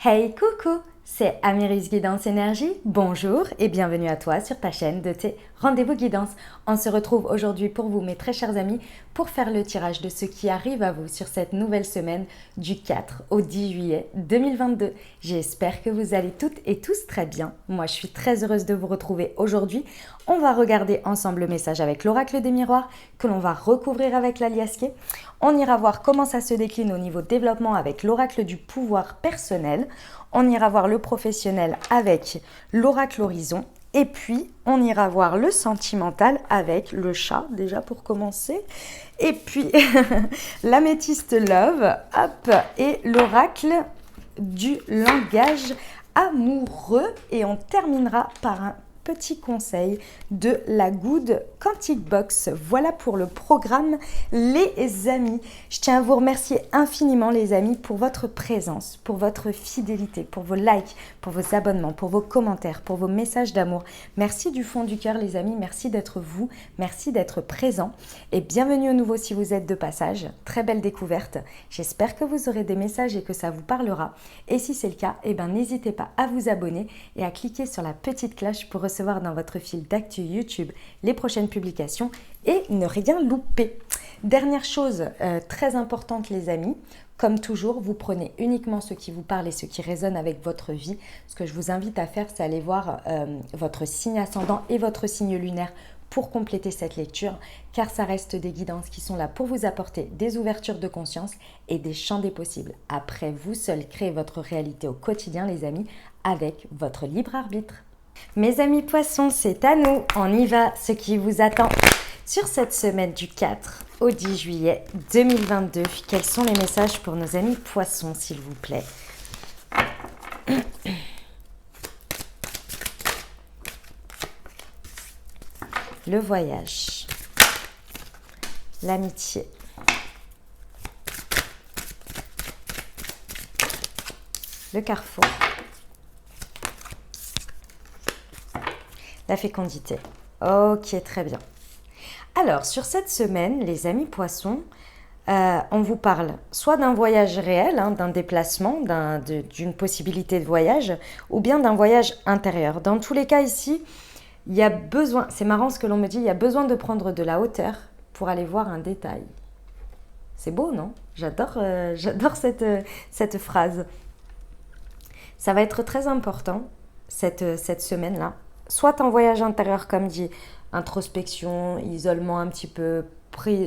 Hey coucou, c'est Amiris Guidance Énergie. Bonjour et bienvenue à toi sur ta chaîne de tes rendez-vous guidance. On se retrouve aujourd'hui pour vous, mes très chers amis, pour faire le tirage de ce qui arrive à vous sur cette nouvelle semaine du 4 au 10 juillet 2022. J'espère que vous allez toutes et tous très bien. Moi, je suis très heureuse de vous retrouver aujourd'hui. On va regarder ensemble le message avec l'oracle des miroirs que l'on va recouvrir avec l'aliasqué. On ira voir comment ça se décline au niveau développement avec l'oracle du pouvoir personnel. On ira voir le professionnel avec l'oracle horizon. Et puis, on ira voir le sentimental avec le chat, déjà pour commencer. Et puis, l'améthyste love, hop, et l'oracle du langage amoureux. Et on terminera par un petit conseil de la Good Quantic Box. Voilà pour le programme, les amis. Je tiens à vous remercier infiniment, les amis, pour votre présence, pour votre fidélité, pour vos likes, pour vos abonnements, pour vos commentaires, pour vos messages d'amour. Merci du fond du cœur, les amis. Merci d'être vous. Merci d'être présent. Et bienvenue au nouveau si vous êtes de passage. Très belle découverte. J'espère que vous aurez des messages et que ça vous parlera. Et si c'est le cas, eh ben, n'hésitez pas à vous abonner et à cliquer sur la petite cloche pour recevoir dans votre fil d'actu YouTube les prochaines publications et ne rien louper. Dernière chose très importante, les amis, comme toujours, vous prenez uniquement ce qui vous parle et ce qui résonne avec votre vie. Ce que je vous invite à faire, c'est aller voir votre signe ascendant et votre signe lunaire pour compléter cette lecture, car ça reste des guidances qui sont là pour vous apporter des ouvertures de conscience et des champs des possibles. Après, vous seul créez votre réalité au quotidien, les amis, avec votre libre arbitre. Mes amis poissons, c'est à nous, on y va, ce qui vous attend sur cette semaine du 4 au 10 juillet 2022. Quels sont les messages pour nos amis poissons, s'il vous plaît? Le voyage, l'amitié, le carrefour, la fécondité. Ok, très bien. Alors, sur cette semaine, les amis poissons, on vous parle soit d'un voyage réel, d'un déplacement, d'une possibilité de voyage, ou bien d'un voyage intérieur. Dans tous les cas ici, il y a besoin, c'est marrant ce que l'on me dit, il y a besoin de prendre de la hauteur pour aller voir un détail. C'est beau, non? J'adore cette phrase. Ça va être très important, cette semaine-là. Soit un voyage intérieur, comme dit, introspection, isolement un petit peu,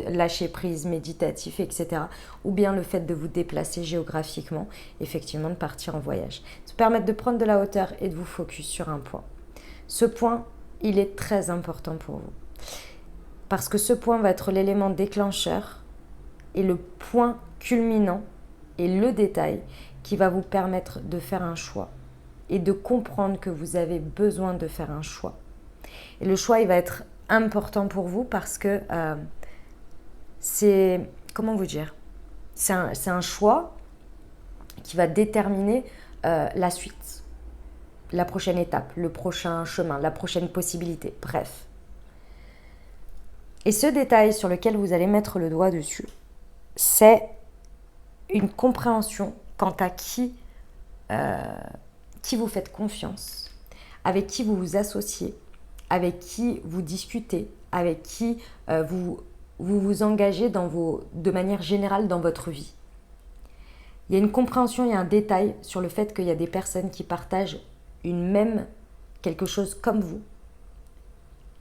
lâcher prise, méditatif, etc. Ou bien le fait de vous déplacer géographiquement, effectivement de partir en voyage. Se permettre de prendre de la hauteur et de vous focus sur un point. Ce point, il est très important pour vous. Parce que ce point va être l'élément déclencheur et le point culminant et le détail qui va vous permettre de faire un choix et de comprendre que vous avez besoin de faire un choix. Et le choix, il va être important pour vous parce que c'est, comment vous dire, c'est un choix qui va déterminer la suite, la prochaine étape, le prochain chemin, la prochaine possibilité, bref. Et ce détail sur lequel vous allez mettre le doigt dessus, c'est une compréhension quant à qui vous faites confiance, avec qui vous vous associez, avec qui vous discutez, avec qui vous engagez de manière générale dans votre vie. Il y a une compréhension, il y a un détail sur le fait qu'il y a des personnes qui partagent quelque chose comme vous.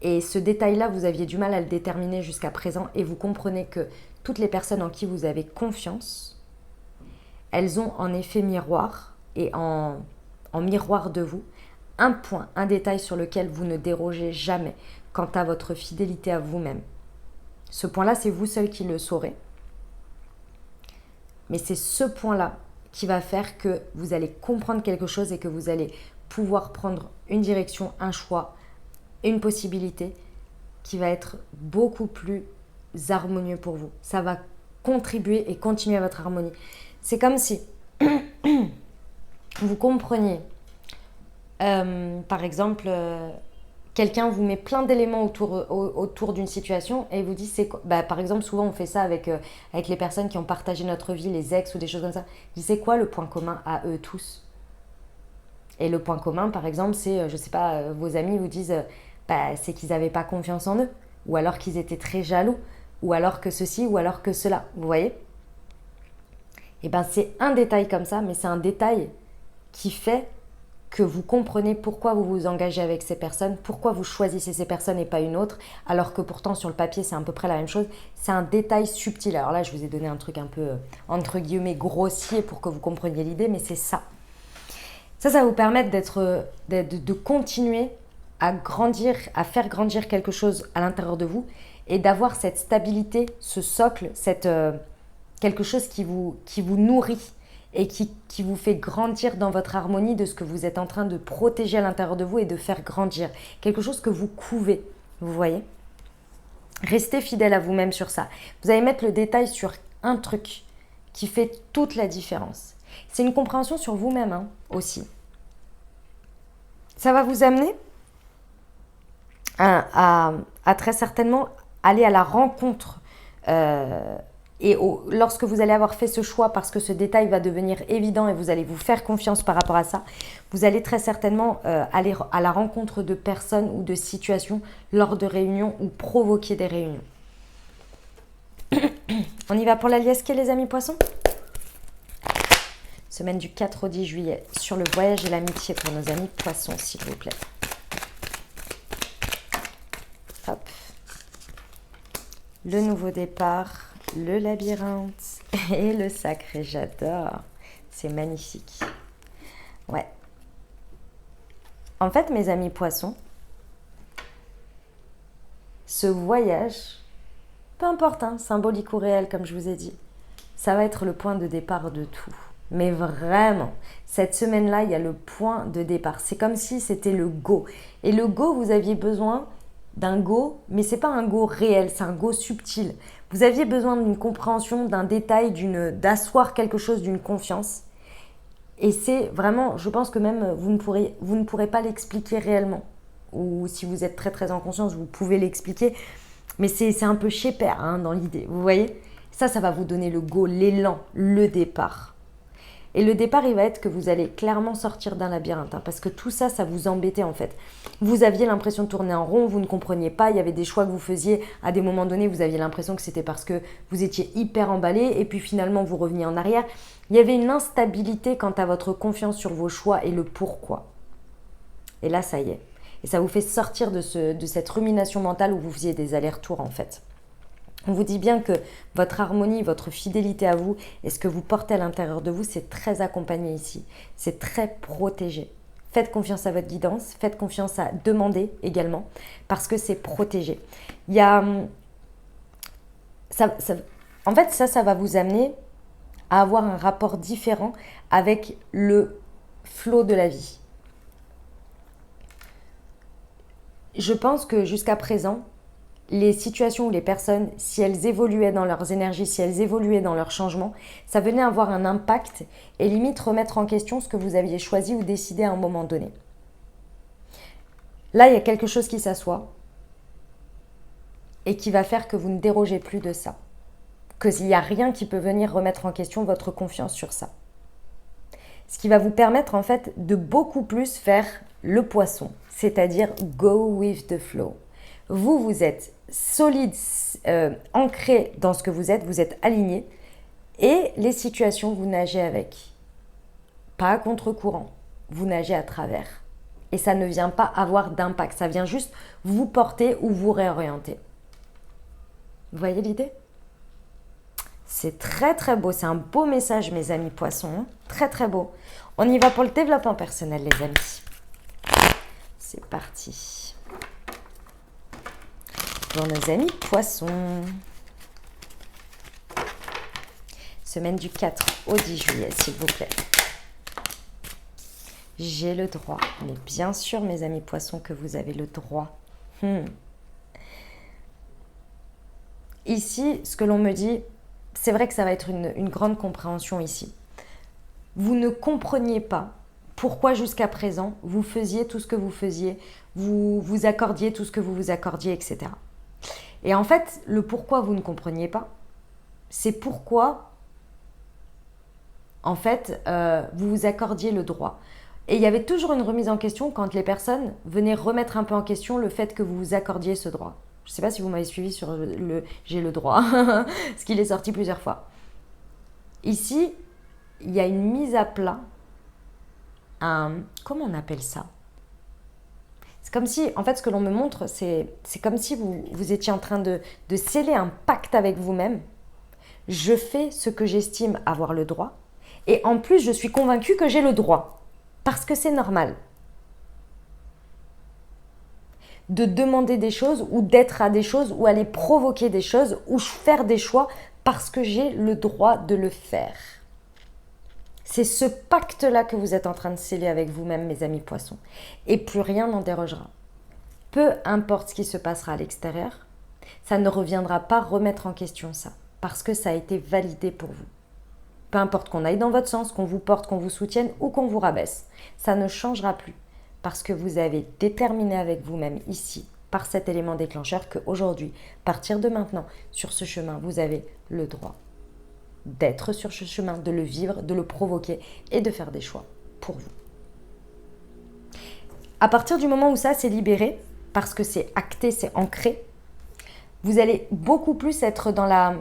Et ce détail-là, vous aviez du mal à le déterminer jusqu'à présent et vous comprenez que toutes les personnes en qui vous avez confiance, elles ont en effet miroir et en miroir de vous un point, un détail sur lequel vous ne dérogez jamais quant à votre fidélité à vous-même. Ce point-là, c'est vous seul qui le saurez. Mais c'est ce point-là qui va faire que vous allez comprendre quelque chose et que vous allez pouvoir prendre une direction, un choix, une possibilité qui va être beaucoup plus harmonieux pour vous. Ça va contribuer et continuer à votre harmonie. C'est comme si vous compreniez, par exemple, quelqu'un vous met plein d'éléments autour d'une situation et vous dit c'est quoi. Par exemple, souvent on fait ça avec les personnes qui ont partagé notre vie, les ex ou des choses comme ça. C'est quoi le point commun à eux tous? Et le point commun, par exemple, c'est, je sais pas, vos amis vous disent, bah, c'est qu'ils n'avaient pas confiance en eux, ou alors qu'ils étaient très jaloux, ou alors que ceci, ou alors que cela, vous voyez? Et ben c'est un détail comme ça, mais c'est un détail qui fait que vous comprenez pourquoi vous vous engagez avec ces personnes, pourquoi vous choisissez ces personnes et pas une autre, alors que pourtant sur le papier c'est à peu près la même chose. C'est un détail subtil. Alors là je vous ai donné un truc un peu entre guillemets grossier pour que vous compreniez l'idée, mais c'est ça. Ça va vous permettre de continuer à grandir, à faire grandir quelque chose à l'intérieur de vous et d'avoir cette stabilité, ce socle, quelque chose qui vous nourrit et qui vous fait grandir dans votre harmonie de ce que vous êtes en train de protéger à l'intérieur de vous et de faire grandir. Quelque chose que vous couvez, vous voyez? Restez fidèle à vous-même sur ça. Vous allez mettre le détail sur un truc qui fait toute la différence. C'est une compréhension sur vous-même aussi. Ça va vous amener à très certainement aller à la rencontre lorsque vous allez avoir fait ce choix, parce que ce détail va devenir évident et vous allez vous faire confiance par rapport à ça, vous allez très certainement aller à la rencontre de personnes ou de situations lors de réunions ou provoquer des réunions. On y va pour la liesquée, les amis poissons? Semaine du 4 au 10 juillet sur le voyage et l'amitié pour nos amis poissons, s'il vous plaît. Hop. Le nouveau départ, le labyrinthe et le sacré. J'adore. C'est magnifique. Ouais. En fait, mes amis poissons, ce voyage, peu importe, symbolique ou réel, comme je vous ai dit, ça va être le point de départ de tout. Mais vraiment, cette semaine-là, il y a le point de départ. C'est comme si c'était le go. Et le go, vous aviez besoin d'un go, mais ce n'est pas un go réel, c'est un go subtil. Vous aviez besoin d'une compréhension, d'un détail, d'asseoir quelque chose, d'une confiance. Et c'est vraiment, je pense que même vous ne pourrez pas l'expliquer réellement. Ou si vous êtes très très en conscience, vous pouvez l'expliquer. Mais c'est un peu chez père dans l'idée, vous voyez? Ça va vous donner le go, l'élan, le départ. Et le départ, il va être que vous allez clairement sortir d'un labyrinthe. Parce que tout ça, ça vous embêtait en fait. Vous aviez l'impression de tourner en rond, vous ne compreniez pas. Il y avait des choix que vous faisiez. À des moments donnés, vous aviez l'impression que c'était parce que vous étiez hyper emballé. Et puis finalement, vous reveniez en arrière. Il y avait une instabilité quant à votre confiance sur vos choix et le pourquoi. Et là, ça y est. Et ça vous fait sortir de cette rumination mentale où vous faisiez des allers-retours en fait. On vous dit bien que votre harmonie, votre fidélité à vous et ce que vous portez à l'intérieur de vous, c'est très accompagné ici. C'est très protégé. Faites confiance à votre guidance, faites confiance à demander également, parce que c'est protégé. Il y a... en fait, ça va vous amener à avoir un rapport différent avec le flot de la vie. Je pense que jusqu'à présent, les situations ou les personnes, si elles évoluaient dans leurs énergies, si elles évoluaient dans leurs changements, ça venait avoir un impact et limite remettre en question ce que vous aviez choisi ou décidé à un moment donné. Là, il y a quelque chose qui s'assoit et qui va faire que vous ne dérogez plus de ça. Qu'il n'y a rien qui peut venir remettre en question votre confiance sur ça. Ce qui va vous permettre en fait de beaucoup plus faire le poisson, c'est-à-dire go with the flow. Vous êtes solide, ancré dans ce que vous êtes aligné et les situations, vous nagez avec. Pas à contre-courant, vous nagez à travers. Et ça ne vient pas avoir d'impact, ça vient juste vous porter ou vous réorienter. Vous voyez l'idée? C'est très très beau, c'est un beau message mes amis poissons, très très beau. On y va pour le développement personnel les amis. C'est parti. Pour nos amis poissons. Semaine du 4 au 10 juillet, s'il vous plaît. J'ai le droit, mais bien sûr, mes amis poissons, que vous avez le droit. Ici, ce que l'on me dit, c'est vrai que ça va être une grande compréhension ici. Vous ne compreniez pas pourquoi jusqu'à présent, vous faisiez tout ce que vous faisiez, vous vous accordiez tout ce que vous vous accordiez, etc. Et en fait, le pourquoi vous ne compreniez pas, c'est pourquoi, en fait, vous vous accordiez le droit. Et il y avait toujours une remise en question quand les personnes venaient remettre un peu en question le fait que vous vous accordiez ce droit. Je ne sais pas si vous m'avez suivi sur le j'ai le droit, parce qu'il est sorti plusieurs fois. Ici, il y a une mise à plat, comment on appelle ça? C'est comme si, en fait, ce que l'on me montre, c'est comme si vous étiez en train de sceller un pacte avec vous-même. Je fais ce que j'estime avoir le droit, et en plus, je suis convaincue que j'ai le droit, parce que c'est normal de demander des choses ou d'être à des choses ou aller provoquer des choses ou faire des choix parce que j'ai le droit de le faire. C'est ce pacte-là que vous êtes en train de sceller avec vous-même, mes amis poissons. Et plus rien n'en dérogera. Peu importe ce qui se passera à l'extérieur, ça ne reviendra pas remettre en question ça, parce que ça a été validé pour vous. Peu importe qu'on aille dans votre sens, qu'on vous porte, qu'on vous soutienne ou qu'on vous rabaisse, ça ne changera plus. Parce que vous avez déterminé avec vous-même ici, par cet élément déclencheur, qu'aujourd'hui, à partir de maintenant, sur ce chemin, vous avez le droit d'être sur ce chemin, de le vivre, de le provoquer et de faire des choix pour vous. À partir du moment où ça s'est libéré, parce que c'est acté, c'est ancré, vous allez beaucoup plus être dans la...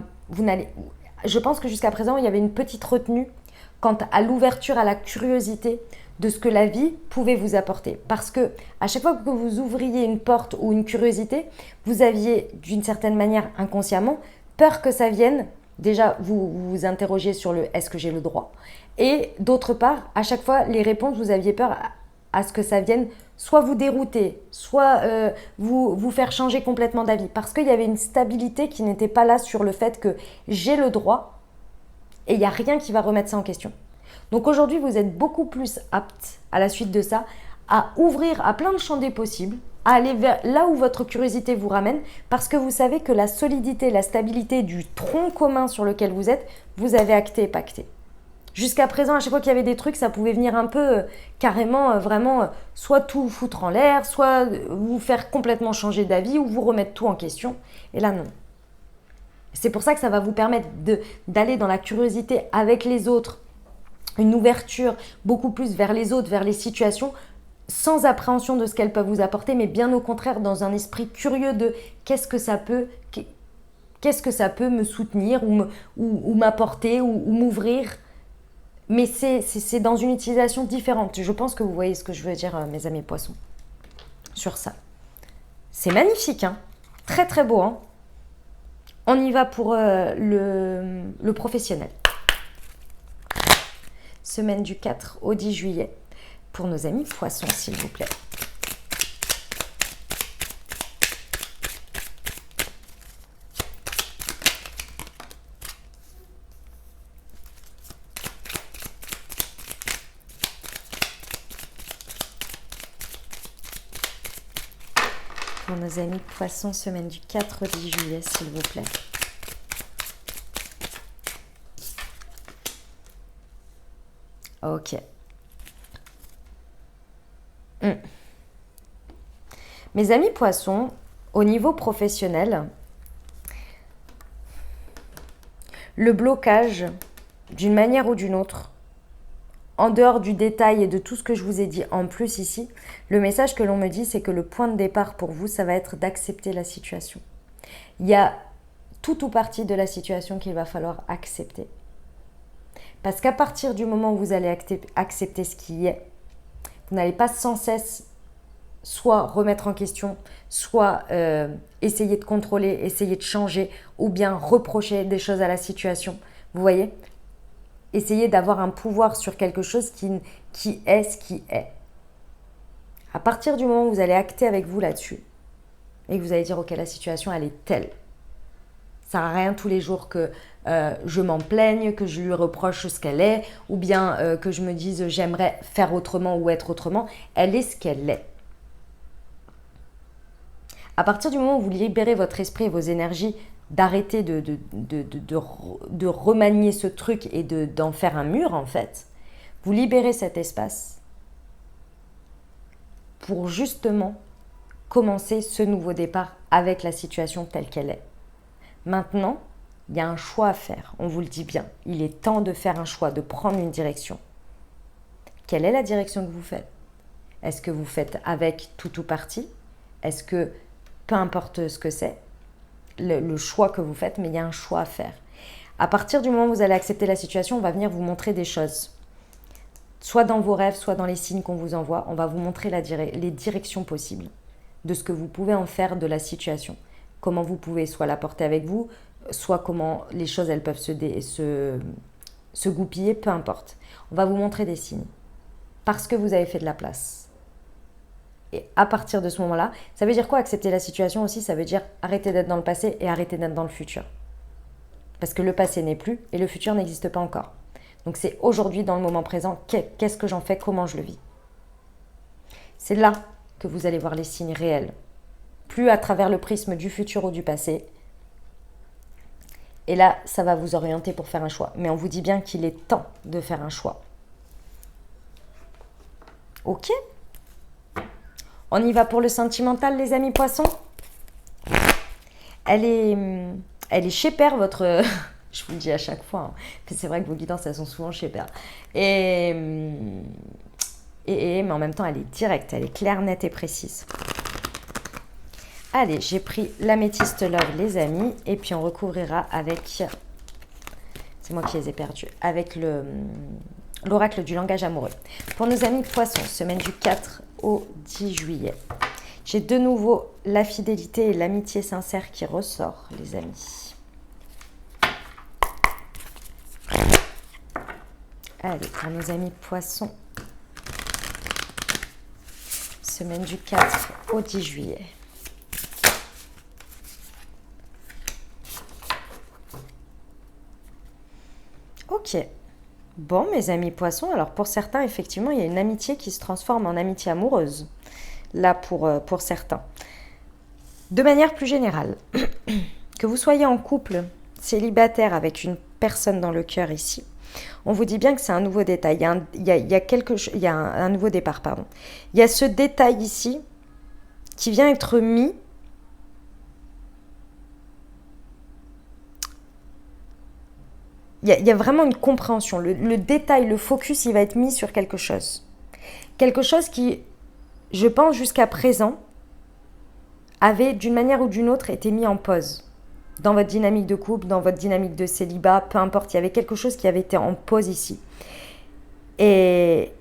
Je pense que jusqu'à présent, il y avait une petite retenue quant à l'ouverture, à la curiosité de ce que la vie pouvait vous apporter. Parce que à chaque fois que vous ouvriez une porte ou une curiosité, vous aviez d'une certaine manière inconsciemment peur que ça vienne. Déjà, vous vous interrogiez sur le « est-ce que j'ai le droit ?» Et d'autre part, à chaque fois, les réponses, vous aviez peur à ce que ça vienne soit vous dérouter, soit vous faire changer complètement d'avis. Parce qu'il y avait une stabilité qui n'était pas là sur le fait que j'ai le droit et il n'y a rien qui va remettre ça en question. Donc aujourd'hui, vous êtes beaucoup plus apte à la suite de ça à ouvrir à plein de champs des possibles, à aller vers là où votre curiosité vous ramène, parce que vous savez que la solidité, la stabilité du tronc commun sur lequel vous êtes, vous avez acté et pacté. Jusqu'à présent, à chaque fois qu'il y avait des trucs, ça pouvait venir un peu carrément, vraiment, soit tout foutre en l'air, soit vous faire complètement changer d'avis ou vous remettre tout en question. Et là, non. C'est pour ça que ça va vous permettre d'aller dans la curiosité avec les autres, une ouverture beaucoup plus vers les autres, vers les situations, sans appréhension de ce qu'elles peuvent vous apporter, mais bien au contraire dans un esprit curieux de qu'est-ce que ça peut me soutenir ou m'apporter ou m'ouvrir. Mais c'est dans une utilisation différente. Je pense que vous voyez ce que je veux dire, mes amis poissons, sur ça. C'est magnifique, hein, très très beau. Hein. On y va pour le professionnel. Semaine du 4 au 10 juillet pour nos amis poissons, s'il vous plaît. Pour nos amis poissons, semaine du 4 au 10 juillet, s'il vous plaît. Ok. Mes amis poissons, au niveau professionnel, le blocage, d'une manière ou d'une autre, en dehors du détail et de tout ce que je vous ai dit en plus ici, le message que l'on me dit, c'est que le point de départ pour vous, ça va être d'accepter la situation. Il y a tout ou partie de la situation qu'il va falloir accepter. Parce qu'à partir du moment où vous allez accepter ce qui est, vous n'allez pas sans cesse soit remettre en question, soit essayer de contrôler, essayer de changer, ou bien reprocher des choses à la situation. Vous voyez ? Essayez d'avoir un pouvoir sur quelque chose qui est ce qui est. À partir du moment où vous allez acter avec vous là-dessus, et que vous allez dire, ok, la situation, elle est telle. Ça ne sert à rien tous les jours que je m'en plaigne, que je lui reproche ce qu'elle est, ou bien que je me dise j'aimerais faire autrement ou être autrement. Elle est ce qu'elle est. À partir du moment où vous libérez votre esprit et vos énergies, d'arrêter de remanier ce truc et d'en faire un mur en fait, vous libérez cet espace pour justement commencer ce nouveau départ avec la situation telle qu'elle est. Maintenant, il y a un choix à faire, on vous le dit bien. Il est temps de faire un choix, de prendre une direction. Quelle est la direction que vous faites? Est-ce que vous faites avec tout ou partie? Est-ce que, peu importe ce que c'est, le choix que vous faites, mais il y a un choix à faire. À partir du moment où vous allez accepter la situation, on va venir vous montrer des choses. Soit dans vos rêves, soit dans les signes qu'on vous envoie, on va vous montrer les directions possibles de ce que vous pouvez en faire de la situation. Comment vous pouvez soit la porter avec vous, soit comment les choses elles peuvent se goupiller, peu importe. On va vous montrer des signes. Parce que vous avez fait de la place. Et à partir de ce moment-là, ça veut dire quoi accepter la situation aussi? Ça veut dire arrêter d'être dans le passé et arrêter d'être dans le futur. Parce que le passé n'est plus et le futur n'existe pas encore. Donc c'est aujourd'hui, dans le moment présent, qu'est-ce que j'en fais, comment je le vis. C'est là que vous allez voir les signes réels. Plus à travers le prisme du futur ou du passé. Et là, ça va vous orienter pour faire un choix. Mais on vous dit bien qu'il est temps de faire un choix. Ok? On y va pour le sentimental, les amis poissons. Elle est chez Père, votre... Je vous le dis à chaque fois. Hein. C'est vrai que vos guidances, elles sont souvent chez Père. Mais en même temps, elle est directe. Elle est claire, nette et précise. Allez, j'ai pris l'améthyste love, les amis. Et puis, on recouvrira avec... C'est moi qui les ai perdus. Avec l'oracle du langage amoureux. Pour nos amis poissons, semaine du 4 au 10 juillet. J'ai de nouveau la fidélité et l'amitié sincère qui ressort, les amis. Allez, pour nos amis poissons, semaine du 4 au 10 juillet. Ok. Bon, mes amis poissons, alors pour certains, effectivement, il y a une amitié qui se transforme en amitié amoureuse. Là, pour certains. De manière plus générale, que vous soyez en couple, célibataire avec une personne dans le cœur ici, on vous dit bien que c'est un nouveau détail. Il y a un nouveau départ, pardon. Il y a ce détail ici qui vient être mis. Il y a vraiment une compréhension. Le détail, le focus, il va être mis sur quelque chose. Quelque chose qui, je pense, jusqu'à présent, avait d'une manière ou d'une autre été mis en pause. Dans votre dynamique de couple, dans votre dynamique de célibat, peu importe, il y avait quelque chose qui avait été en pause ici. Et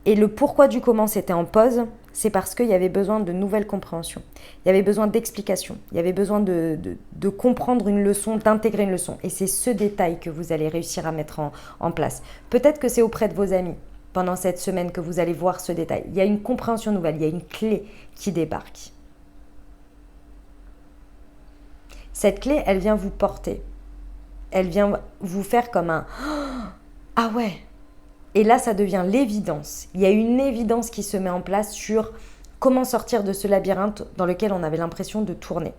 le pourquoi du comment c'était en pause, c'est parce qu'il y avait besoin de nouvelles compréhensions. Il y avait besoin d'explications. Il y avait besoin de comprendre une leçon, d'intégrer une leçon. Et c'est ce détail que vous allez réussir à mettre en place. Peut-être que c'est auprès de vos amis, pendant cette semaine, que vous allez voir ce détail. Il y a une compréhension nouvelle, il y a une clé qui débarque. Cette clé, elle vient vous porter. Elle vient vous faire comme un « Ah ouais !» Et là, ça devient l'évidence. Il y a une évidence qui se met en place sur comment sortir de ce labyrinthe dans lequel on avait l'impression de tourner.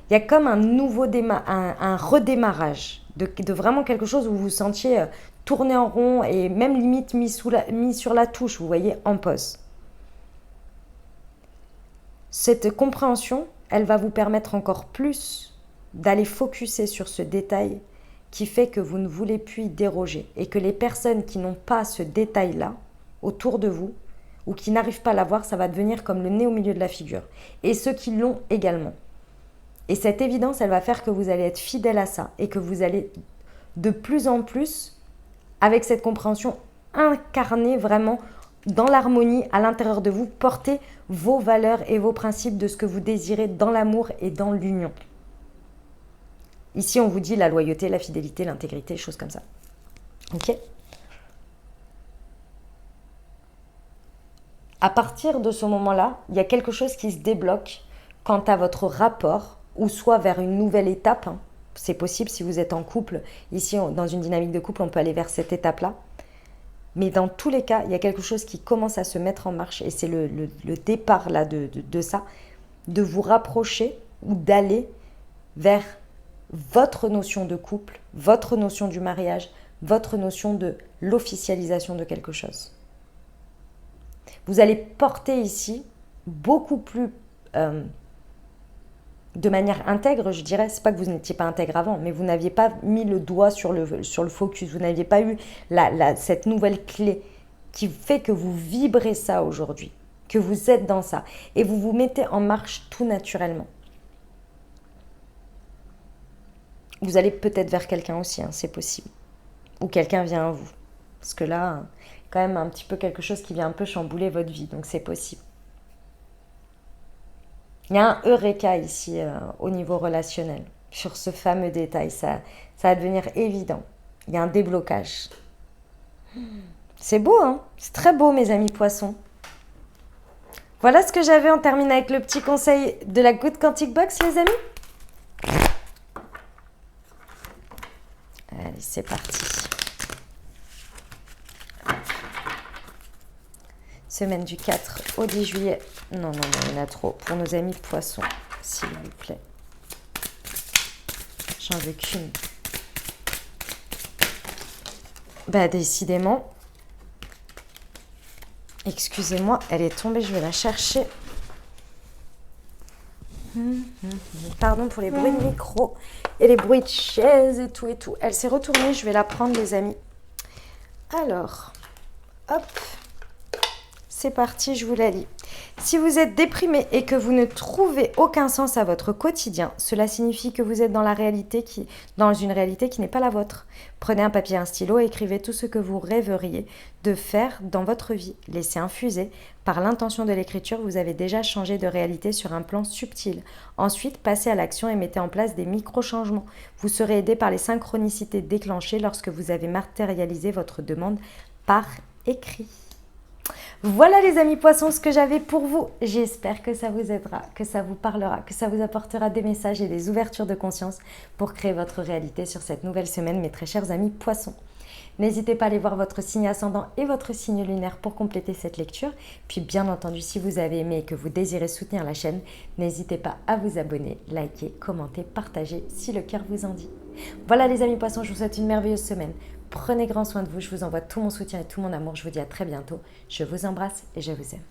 Il y a comme un nouveau un redémarrage de vraiment quelque chose où vous vous sentiez tourner en rond et même limite mis sur la touche, vous voyez, en pause. Cette compréhension, elle va vous permettre encore plus d'aller focuser sur ce détail qui fait que vous ne voulez plus y déroger et que les personnes qui n'ont pas ce détail-là autour de vous ou qui n'arrivent pas à l'avoir, ça va devenir comme le nez au milieu de la figure. Et ceux qui l'ont également. Et cette évidence, elle va faire que vous allez être fidèle à ça et que vous allez de plus en plus, avec cette compréhension, incarner vraiment dans l'harmonie à l'intérieur de vous, porter vos valeurs et vos principes de ce que vous désirez dans l'amour et dans l'union. Ici, on vous dit la loyauté, la fidélité, l'intégrité, choses comme ça. Ok ? À partir de ce moment-là, il y a quelque chose qui se débloque quant à votre rapport, ou soit vers une nouvelle étape. Hein. C'est possible si vous êtes en couple. Ici, dans une dynamique de couple, on peut aller vers cette étape-là. Mais dans tous les cas, il y a quelque chose qui commence à se mettre en marche, et c'est le départ là de ça, de vous rapprocher ou d'aller vers votre notion de couple, votre notion du mariage, votre notion de l'officialisation de quelque chose. Vous allez porter ici beaucoup plus de manière intègre, je dirais. C'est pas que vous n'étiez pas intègre avant, mais vous n'aviez pas mis le doigt sur le focus, vous n'aviez pas eu cette nouvelle clé qui fait que vous vibrez ça aujourd'hui, que vous êtes dans ça et vous vous mettez en marche tout naturellement. Vous allez peut-être vers quelqu'un aussi, hein, c'est possible. Ou quelqu'un vient à vous. Parce que là, quand même un petit peu quelque chose qui vient un peu chambouler votre vie, donc c'est possible. Il y a un eureka ici au niveau relationnel, sur ce fameux détail, ça va devenir évident. Il y a un déblocage. C'est beau, hein? C'est très beau, mes amis poissons. Voilà ce que j'avais, on termine avec le petit conseil de la Good Quantic Box, les amis. Allez, c'est parti. Semaine du 4 au 10 juillet. Non, il y en a trop. Pour nos amis poissons, s'il vous plaît. J'en veux qu'une. Bah, décidément. Excusez-moi, elle est tombée, je vais la chercher. Pardon pour les bruits de micro et les bruits de chaise et tout et tout. Elle s'est retournée, je vais la prendre, les amis. Alors, hop. C'est parti, je vous la lis. Si vous êtes déprimé et que vous ne trouvez aucun sens à votre quotidien, cela signifie que vous êtes dans une réalité qui n'est pas la vôtre. Prenez un papier et un stylo et écrivez tout ce que vous rêveriez de faire dans votre vie. Laissez infuser. Par l'intention de l'écriture, vous avez déjà changé de réalité sur un plan subtil. Ensuite, passez à l'action et mettez en place des micro-changements. Vous serez aidé par les synchronicités déclenchées lorsque vous avez matérialisé votre demande par écrit. Voilà les amis poissons ce que j'avais pour vous. J'espère que ça vous aidera, que ça vous parlera, que ça vous apportera des messages et des ouvertures de conscience pour créer votre réalité sur cette nouvelle semaine, mes très chers amis poissons. N'hésitez pas à aller voir votre signe ascendant et votre signe lunaire pour compléter cette lecture. Puis bien entendu, si vous avez aimé et que vous désirez soutenir la chaîne, n'hésitez pas à vous abonner, liker, commenter, partager si le cœur vous en dit. Voilà les amis poissons, je vous souhaite une merveilleuse semaine. Prenez grand soin de vous, je vous envoie tout mon soutien et tout mon amour. Je vous dis à très bientôt. Je vous embrasse et je vous aime.